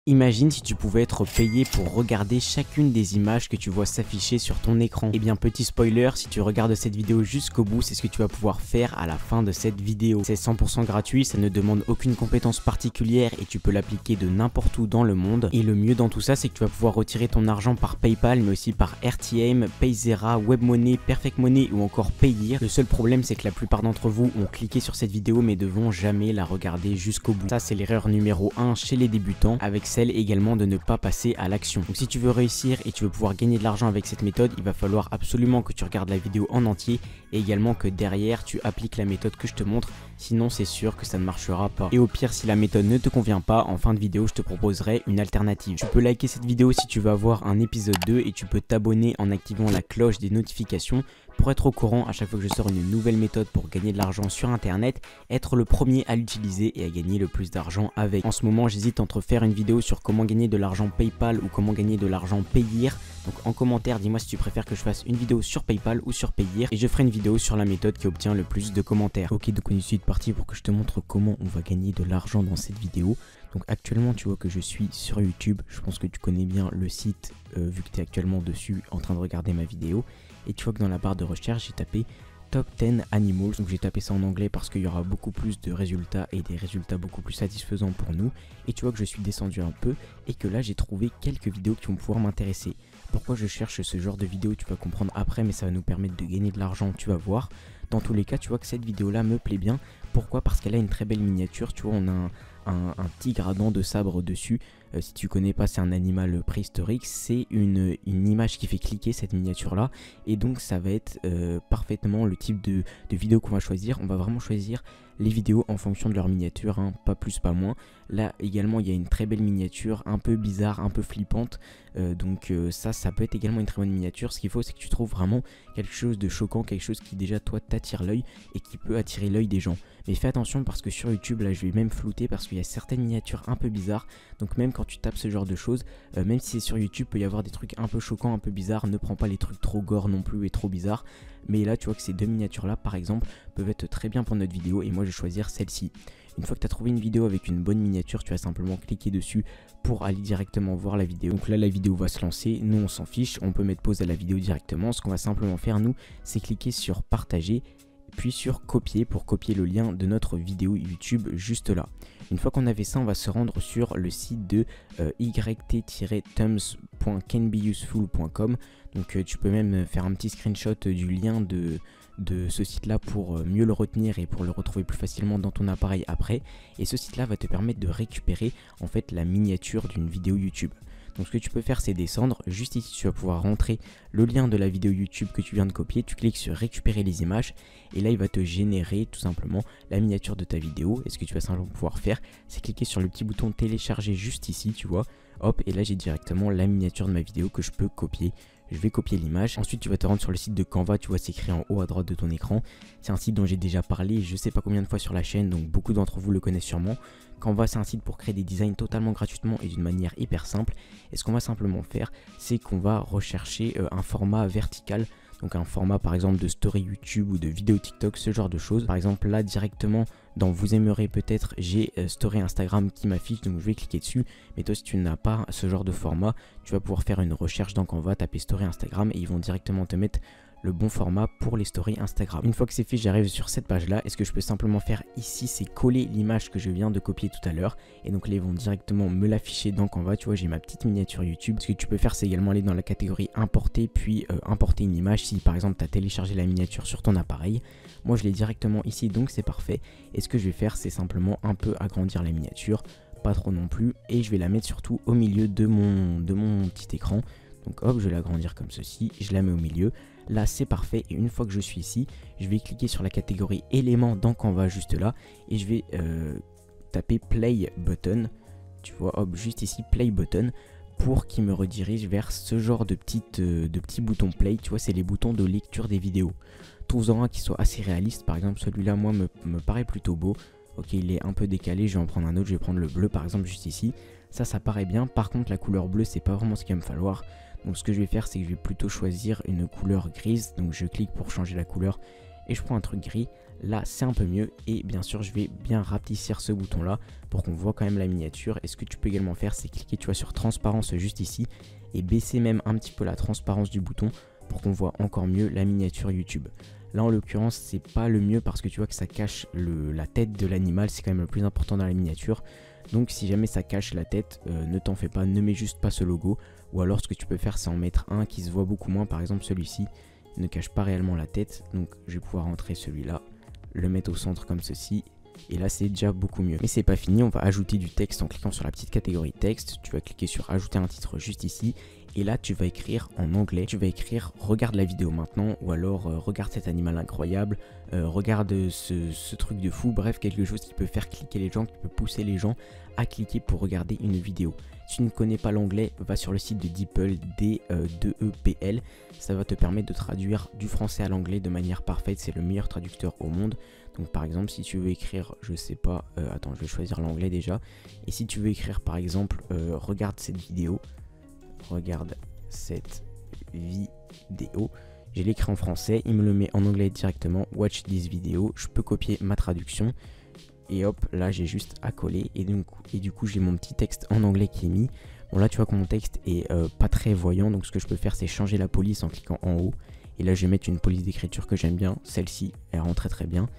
Imagine si tu pouvais être payé pour regarder chacune des images que tu vois s'afficher sur ton écran. Et bien petit spoiler, si tu regardes cette vidéo jusqu'au bout, c'est ce que tu vas pouvoir faire à la fin de cette vidéo. C'est 100% gratuit, ça ne demande aucune compétence particulière et tu peux l'appliquer de n'importe où dans le monde. Et le mieux dans tout ça, c'est que tu vas pouvoir retirer ton argent par PayPal, mais aussi par RTM, Payzera, WebMoney, Perfect Money ou encore Payeer. Le seul problème, c'est que la plupart d'entre vous ont cliqué sur cette vidéo mais ne vont jamais la regarder jusqu'au bout. Ça, c'est l'erreur numéro 1 chez les débutants, avec également de ne pas passer à l'action. Donc si tu veux réussir et tu veux pouvoir gagner de l'argent avec cette méthode, il va falloir absolument que tu regardes la vidéo en entier et également que derrière tu appliques la méthode que je te montre, sinon c'est sûr que ça ne marchera pas. Et au pire, si la méthode ne te convient pas, en fin de vidéo je te proposerai une alternative. Tu peux liker cette vidéo si tu veux avoir un épisode 2 et tu peux t'abonner en activant la cloche des notifications pour être au courant à chaque fois que je sors une nouvelle méthode pour gagner de l'argent sur internet, être le premier à l'utiliser et à gagner le plus d'argent avec. En ce moment, j'hésite entre faire une vidéo sur comment gagner de l'argent PayPal ou comment gagner de l'argent Payeer. Donc en commentaire, dis-moi si tu préfères que je fasse une vidéo sur PayPal ou sur Payeer et je ferai une vidéo sur la méthode qui obtient le plus de commentaires. Ok, donc on est suite parti pour que je te montre comment on va gagner de l'argent dans cette vidéo. Donc actuellement, tu vois que je suis sur YouTube. Je pense que tu connais bien le site vu que tu es actuellement dessus en train de regarder ma vidéo. Et tu vois que dans la barre de recherche, j'ai tapé Top 10 Animals. Donc j'ai tapé ça en anglais parce qu'il y aura beaucoup plus de résultats et des résultats beaucoup plus satisfaisants pour nous. Et tu vois que je suis descendu un peu et que là j'ai trouvé quelques vidéos qui vont pouvoir m'intéresser. Pourquoi je cherche ce genre de vidéo, tu vas comprendre après, mais ça va nous permettre de gagner de l'argent, tu vas voir. Dans tous les cas, tu vois que cette vidéo là me plaît bien. Pourquoi? Parce qu'elle a une très belle miniature. Tu vois, on a un tigre à dents de sabre dessus. Si tu connais pas, c'est un animal préhistorique. C'est une image qui fait cliquer cette miniature là. Et donc ça va être parfaitement le type de vidéo qu'on va choisir. On va vraiment choisir les vidéos en fonction de leur miniature, hein, pas plus pas moins. Là également il y a une très belle miniature, un peu bizarre, un peu flippante. Donc ça peut être également une très bonne miniature. Ce qu'il faut, c'est que tu trouves vraiment quelque chose de choquant, quelque chose qui déjà toi t'attire l'œil et qui peut attirer l'œil des gens. Mais fais attention parce que sur YouTube, là je vais même flouter parce qu'il y a certaines miniatures un peu bizarres. Donc même quand tu tapes ce genre de choses, même si c'est sur YouTube, peut y avoir des trucs un peu choquants, un peu bizarres. Ne prends pas les trucs trop gore non plus et trop bizarres. Mais là tu vois que ces deux miniatures là par exemple peuvent être très bien pour notre vidéo et moi je vais choisir celle-ci. Une fois que tu as trouvé une vidéo avec une bonne miniature, tu vas simplement cliquer dessus pour aller directement voir la vidéo. Donc là la vidéo va se lancer, nous on s'en fiche, on peut mettre pause à la vidéo directement. Ce qu'on va simplement faire nous, c'est cliquer sur partager puis sur copier pour copier le lien de notre vidéo YouTube juste là. Une fois qu'on a fait ça, on va se rendre sur le site de yt-thumbs.canbeuseful.com. Donc tu peux même faire un petit screenshot du lien de ce site là pour mieux le retenir et pour le retrouver plus facilement dans ton appareil après. Et ce site là va te permettre de récupérer en fait la miniature d'une vidéo YouTube. Donc ce que tu peux faire, c'est descendre, juste ici tu vas pouvoir rentrer le lien de la vidéo YouTube que tu viens de copier, tu cliques sur récupérer les images et là il va te générer tout simplement la miniature de ta vidéo. Et ce que tu vas simplement pouvoir faire, c'est cliquer sur le petit bouton télécharger juste ici, tu vois, hop, et là j'ai directement la miniature de ma vidéo que je peux copier. Je vais copier l'image. Ensuite, tu vas te rendre sur le site de Canva. Tu vois, c'est écrit en haut à droite de ton écran. C'est un site dont j'ai déjà parlé, je sais pas combien de fois sur la chaîne, donc beaucoup d'entre vous le connaissent sûrement. Canva, c'est un site pour créer des designs totalement gratuitement et d'une manière hyper simple. Et ce qu'on va simplement faire, c'est qu'on va rechercher un format vertical. Donc un format par exemple de story YouTube ou de vidéo TikTok, ce genre de choses. Par exemple là directement dans vous aimerez peut-être, j'ai story Instagram qui m'affiche, donc je vais cliquer dessus. Mais toi si tu n'as pas ce genre de format, tu vas pouvoir faire une recherche dans Canva, taper story Instagram et ils vont directement te mettre le bon format pour les stories Instagram. Une fois que c'est fait, j'arrive sur cette page là et ce que je peux simplement faire ici, c'est coller l'image que je viens de copier tout à l'heure et donc là ils vont directement me l'afficher dans Canva. Tu vois, j'ai ma petite miniature YouTube. Ce que tu peux faire, c'est également aller dans la catégorie importer puis importer une image si par exemple tu as téléchargé la miniature sur ton appareil. Moi je l'ai directement ici, donc c'est parfait. Et ce que je vais faire, c'est simplement un peu agrandir la miniature, pas trop non plus, et je vais la mettre surtout au milieu de mon petit écran. Donc hop, je vais l'agrandir comme ceci, je la mets au milieu. Là c'est parfait et une fois que je suis ici, je vais cliquer sur la catégorie éléments dans Canva juste là et je vais taper play button. Tu vois, hop, juste ici play button pour qu'il me redirige vers ce genre de petits boutons play. Tu vois, c'est les boutons de lecture des vidéos. Trouve-en un qui soit assez réaliste. Par exemple celui-là moi me paraît plutôt beau. Ok, il est un peu décalé, je vais en prendre un autre, je vais prendre le bleu par exemple juste ici. Ça paraît bien. Par contre la couleur bleue, c'est pas vraiment ce qu'il va me falloir. Donc ce que je vais faire, c'est que je vais plutôt choisir une couleur grise. Donc je clique pour changer la couleur et je prends un truc gris. Là c'est un peu mieux et bien sûr je vais bien rapetissir ce bouton là pour qu'on voit quand même la miniature. Et ce que tu peux également faire, c'est cliquer, tu vois, sur transparence juste ici et baisser même un petit peu la transparence du bouton pour qu'on voit encore mieux la miniature YouTube. Là en l'occurrence c'est pas le mieux parce que tu vois que ça cache la tête de l'animal, c'est quand même le plus important dans la miniature. Donc si jamais ça cache la tête, ne t'en fais pas, ne mets juste pas ce logo. Ou alors ce que tu peux faire, c'est en mettre un qui se voit beaucoup moins. Par exemple celui-ci ne cache pas réellement la tête. Donc je vais pouvoir rentrer celui-là, le mettre au centre comme ceci. Et là c'est déjà beaucoup mieux. Mais c'est pas fini, on va ajouter du texte en cliquant sur la petite catégorie texte. Tu vas cliquer sur ajouter un titre juste ici. Et là tu vas écrire en anglais, tu vas écrire regarde la vidéo maintenant, ou alors regarde cet animal incroyable, regarde ce truc de fou, bref quelque chose qui peut faire cliquer les gens, qui peut pousser les gens à cliquer pour regarder une vidéo. Si tu ne connais pas l'anglais, va sur le site de DeepL, D-E-E-P-L, ça va te permettre de traduire du français à l'anglais de manière parfaite, c'est le meilleur traducteur au monde. Donc par exemple si tu veux écrire, je sais pas, attends je vais choisir l'anglais déjà, et si tu veux écrire par exemple regarde cette vidéo, regarde cette vidéo, je l'écris en français, il me le met en anglais directement, watch this video, je peux copier ma traduction et hop là j'ai juste à coller et du coup j'ai mon petit texte en anglais qui est mis. Bon là tu vois que mon texte est pas très voyant, donc ce que je peux faire c'est changer la police en cliquant en haut et là je vais mettre une police d'écriture que j'aime bien, celle-ci elle rend très bien.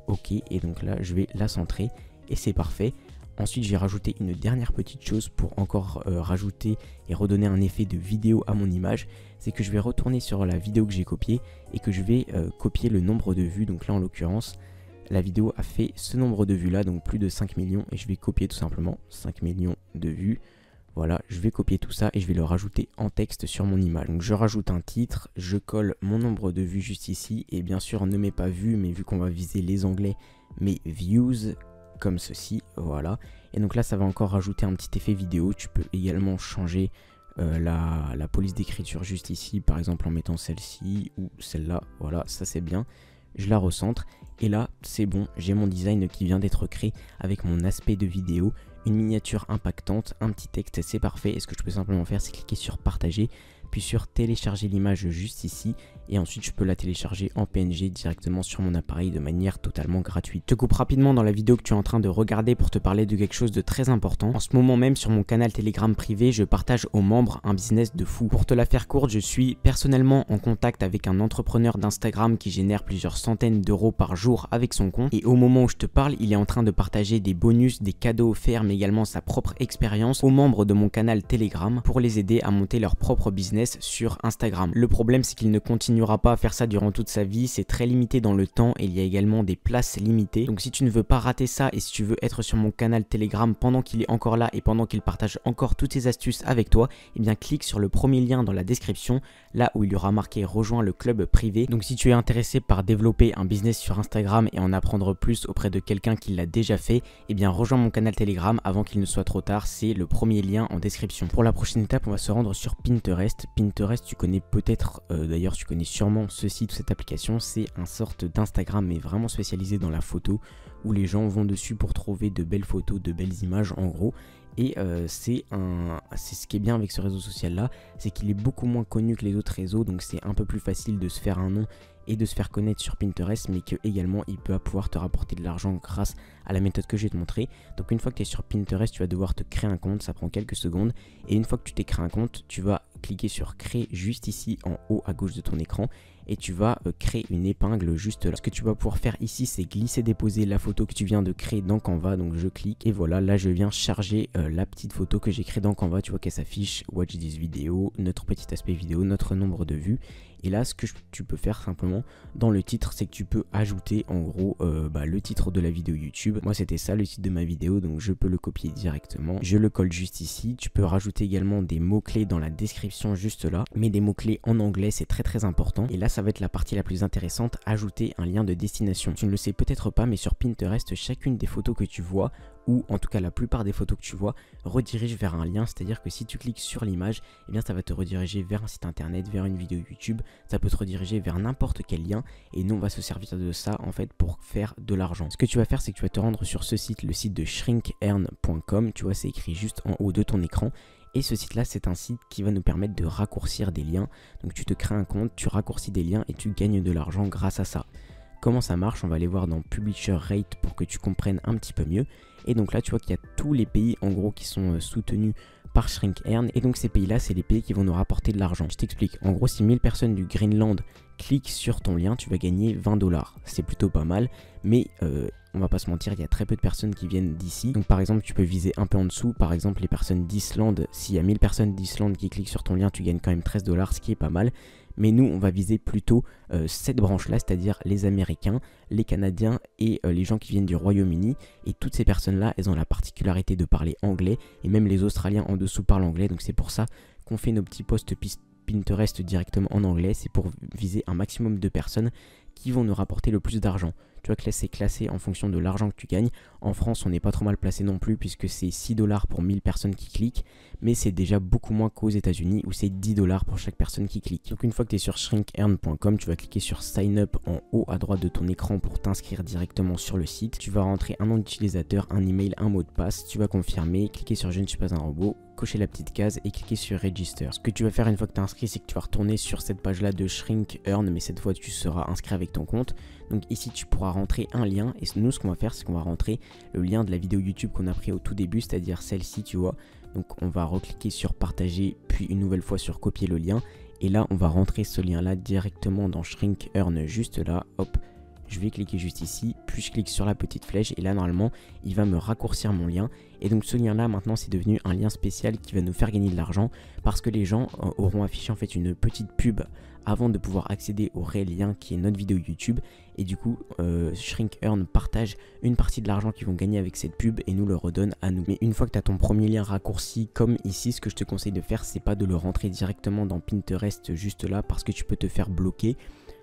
Ok, et donc là je vais la centrer et c'est parfait. Ensuite j'ai rajouté une dernière petite chose pour encore rajouter et redonner un effet de vidéo à mon image. C'est que je vais retourner sur la vidéo que j'ai copiée et que je vais copier le nombre de vues. Donc là en l'occurrence la vidéo a fait ce nombre de vues là, donc plus de 5 millions. Et je vais copier tout simplement 5 millions de vues. Voilà, je vais copier tout ça et je vais le rajouter en texte sur mon image. Donc je rajoute un titre, je colle mon nombre de vues juste ici. Et bien sûr ne mets pas vues, mais vu qu'on va viser les onglets, mais views comme ceci, voilà. Et donc là ça va encore rajouter un petit effet vidéo. Tu peux également changer la police d'écriture juste ici, par exemple en mettant celle-ci ou celle-là, voilà, ça c'est bien. Je la recentre et là c'est bon, j'ai mon design qui vient d'être créé avec mon aspect de vidéo, une miniature impactante, un petit texte, c'est parfait. Et ce que je peux simplement faire c'est cliquer sur partager, puis sur télécharger l'image juste ici et ensuite je peux la télécharger en PNG directement sur mon appareil de manière totalement gratuite. Je te coupe rapidement dans la vidéo que tu es en train de regarder pour te parler de quelque chose de très important. En ce moment même sur mon canal Telegram privé, je partage aux membres un business de fou. Pour te la faire courte, je suis personnellement en contact avec un entrepreneur d'Instagram qui génère plusieurs centaines d'euros par jour avec son compte et au moment où je te parle, il est en train de partager des bonus, des cadeaux offerts mais également sa propre expérience aux membres de mon canal Telegram pour les aider à monter leur propre business sur Instagram. Le problème c'est qu'il ne continuera pas à faire ça durant toute sa vie, c'est très limité dans le temps et il y a également des places limitées. Donc si tu ne veux pas rater ça et si tu veux être sur mon canal Telegram pendant qu'il est encore là et pendant qu'il partage encore toutes ses astuces avec toi, eh bien clique sur le premier lien dans la description, là où il y aura marqué rejoins le club privé. Donc si tu es intéressé par développer un business sur Instagram et en apprendre plus auprès de quelqu'un qui l'a déjà fait, eh bien rejoins mon canal Telegram avant qu'il ne soit trop tard, c'est le premier lien en description. Pour la prochaine étape, on va se rendre sur Pinterest. Pinterest, tu connais peut-être, d'ailleurs tu connais sûrement ce site ou cette application, c'est un sorte d'Instagram mais vraiment spécialisé dans la photo où les gens vont dessus pour trouver de belles photos, de belles images en gros. Et c'est ce qui est bien avec ce réseau social là, c'est qu'il est beaucoup moins connu que les autres réseaux, donc c'est un peu plus facile de se faire un nom et de se faire connaître sur Pinterest, mais que également il peut pouvoir te rapporter de l'argent grâce à la méthode que je vais te montrer. Donc une fois que tu es sur Pinterest, tu vas devoir te créer un compte, ça prend quelques secondes, et une fois que tu t'es créé un compte, tu vas cliquer sur créer juste ici en haut à gauche de ton écran et tu vas créer une épingle juste là. Ce que tu vas pouvoir faire ici, c'est glisser déposer la photo que tu viens de créer dans Canva. Donc je clique et voilà, là je viens charger la petite photo que j'ai créée dans Canva. Tu vois qu'elle s'affiche watch this video, notre petit aspect vidéo, notre nombre de vues. Et là ce que tu peux faire simplement dans le titre, c'est que tu peux ajouter en gros le titre de la vidéo YouTube. Moi c'était ça le titre de ma vidéo, donc je peux le copier directement, je le colle juste ici. Tu peux rajouter également des mots clés dans la description juste là, mais des mots clés en anglais, c'est très important. Et là ça va être la partie la plus intéressante, ajouter un lien de destination. Tu ne le sais peut-être pas, mais sur Pinterest, chacune des photos que tu vois, ou en tout cas la plupart des photos que tu vois, redirige vers un lien. C'est-à-dire que si tu cliques sur l'image, eh bien ça va te rediriger vers un site internet, vers une vidéo YouTube, ça peut te rediriger vers n'importe quel lien, et nous on va se servir de ça en fait pour faire de l'argent. Ce que tu vas faire, c'est que tu vas te rendre sur ce site, le site de shrinkearn.com, tu vois c'est écrit juste en haut de ton écran. Et ce site là, c'est un site qui va nous permettre de raccourcir des liens. Donc tu te crées un compte, tu raccourcis des liens et tu gagnes de l'argent grâce à ça. comment ça marche, on va aller voir dans Publisher Rate pour que tu comprennes un petit peu mieux. Et donc là tu vois qu'il y a tous les pays en gros qui sont soutenus par ShrinkEarn, et donc ces pays là c'est les pays qui vont nous rapporter de l'argent. Je t'explique, en gros si 1000 personnes du Greenland cliquent sur ton lien, tu vas gagner 20 $. C'est plutôt pas mal, mais on va pas se mentir, il y a très peu de personnes qui viennent d'ici. Donc par exemple tu peux viser un peu en dessous, par exemple les personnes d'Islande. S'il y a 1000 personnes d'Islande qui cliquent sur ton lien, tu gagnes quand même 13 $, ce qui est pas mal. Mais nous on va viser plutôt cette branche là, c'est-à-dire les Américains, les Canadiens et les gens qui viennent du Royaume-Uni. Et toutes ces personnes là, elles ont la particularité de parler anglais, et même les Australiens en dessous parlent anglais. Donc c'est pour ça qu'on fait nos petits posts Pinterest directement en anglais. C'est pour viser un maximum de personnes qui vont nous rapporter le plus d'argent. Tu vois que là c'est classé en fonction de l'argent que tu gagnes. En France on n'est pas trop mal placé non plus, puisque c'est 6 $ pour 1000 personnes qui cliquent, mais c'est déjà beaucoup moins qu'aux États-Unis où c'est 10 $ pour chaque personne qui clique. Donc une fois que tu es sur shrinkearn.com, tu vas cliquer sur sign up en haut à droite de ton écran pour t'inscrire directement sur le site. Tu vas rentrer un nom d'utilisateur, un email, un mot de passe, tu vas confirmer, cliquer sur je ne suis pas un robot, cocher la petite case et cliquer sur Register. Ce que tu vas faire une fois que tu es inscrit, c'est que tu vas retourner sur cette page là de ShrinkEarn, mais cette fois tu seras inscrit avec ton compte. Donc ici tu pourras rentrer un lien, et nous ce qu'on va faire c'est qu'on va rentrer le lien de la vidéo YouTube qu'on a pris au tout début, c'est-à-dire celle-ci, tu vois. Donc on va recliquer sur partager, puis une nouvelle fois sur copier le lien, et là on va rentrer ce lien là directement dans ShrinkEarn, juste là, hop. Je vais cliquer juste ici, puis je clique sur la petite flèche, et là normalement il va me raccourcir mon lien. Et donc ce lien là maintenant c'est devenu un lien spécial qui va nous faire gagner de l'argent, parce que les gens auront affiché en fait une petite pub avant de pouvoir accéder au réel lien qui est notre vidéo YouTube. Et du coup ShrinkEarn partage une partie de l'argent qu'ils vont gagner avec cette pub et nous le redonne à nous. Mais une fois que tu as ton premier lien raccourci comme ici, ce que je te conseille de faire c'est pas de le rentrer directement dans Pinterest juste là, parce que tu peux te faire bloquer.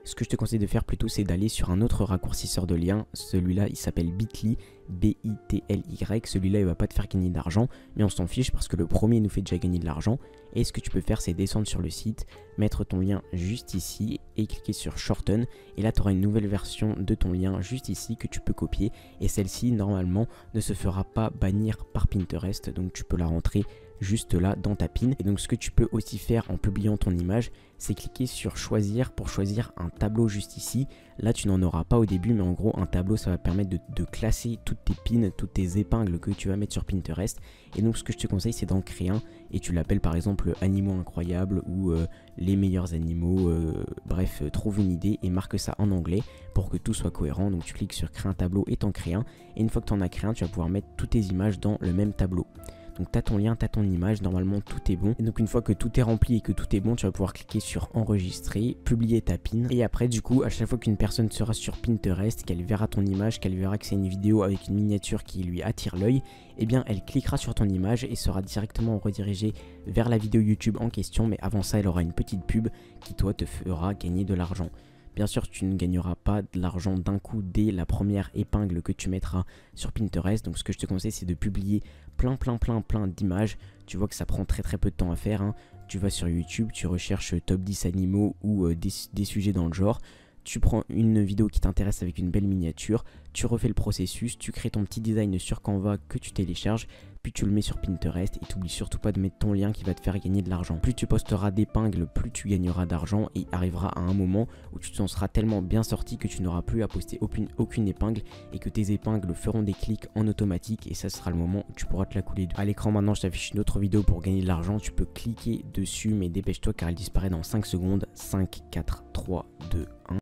Ce que je te conseille de faire plutôt c'est d'aller sur un autre raccourcisseur de lien. Celui-là il s'appelle Bitly, B-I-T-L-Y. Celui-là il va pas te faire gagner d'argent, mais on s'en fiche parce que le premier nous fait déjà gagner de l'argent. Et ce que tu peux faire c'est descendre sur le site, mettre ton lien juste ici et cliquer sur Shorten. Et là tu auras une nouvelle version de ton lien juste ici que tu peux copier. Et celle-ci normalement ne se fera pas bannir par Pinterest, donc tu peux la rentrer juste là dans ta pin. Et donc ce que tu peux aussi faire en publiant ton image, c'est cliquer sur choisir pour choisir un tableau juste ici. Là tu n'en auras pas au début, mais en gros un tableau ça va permettre de classer toutes tes pins, toutes tes épingles que tu vas mettre sur Pinterest. Et donc ce que je te conseille c'est d'en créer un, et tu l'appelles par exemple animaux incroyables ou les meilleurs animaux, bref trouve une idée et marque ça en anglais pour que tout soit cohérent. Donc tu cliques sur créer un tableau et t'en crées un, et une fois que tu en as créé un, tu vas pouvoir mettre toutes tes images dans le même tableau. Donc tu as ton lien, tu as ton image, normalement tout est bon. Et donc une fois que tout est rempli et que tout est bon, tu vas pouvoir cliquer sur enregistrer, publier ta pin. Et après du coup, à chaque fois qu'une personne sera sur Pinterest, qu'elle verra ton image, qu'elle verra que c'est une vidéo avec une miniature qui lui attire l'œil, eh bien elle cliquera sur ton image et sera directement redirigée vers la vidéo YouTube en question. Mais avant ça, elle aura une petite pub qui toi te fera gagner de l'argent. Bien sûr, tu ne gagneras pas de l'argent d'un coup dès la première épingle que tu mettras sur Pinterest. Donc ce que je te conseille, c'est de publier plein d'images. Tu vois que ça prend très peu de temps à faire, hein. Tu vas sur YouTube, tu recherches top 10 animaux ou des sujets dans le genre. Tu prends une vidéo qui t'intéresse avec une belle miniature, tu refais le processus, tu crées ton petit design sur Canva que tu télécharges, puis tu le mets sur Pinterest, et t'oublies surtout pas de mettre ton lien qui va te faire gagner de l'argent. Plus tu posteras d'épingles, plus tu gagneras d'argent, et arrivera à un moment où tu t'en seras tellement bien sorti que tu n'auras plus à poster aucune épingle, et que tes épingles feront des clics en automatique, et ça sera le moment où tu pourras te la couler. À l'écran maintenant je t'affiche une autre vidéo pour gagner de l'argent, tu peux cliquer dessus mais dépêche-toi car elle disparaît dans 5 secondes. 5, 4, 3, 2, 1.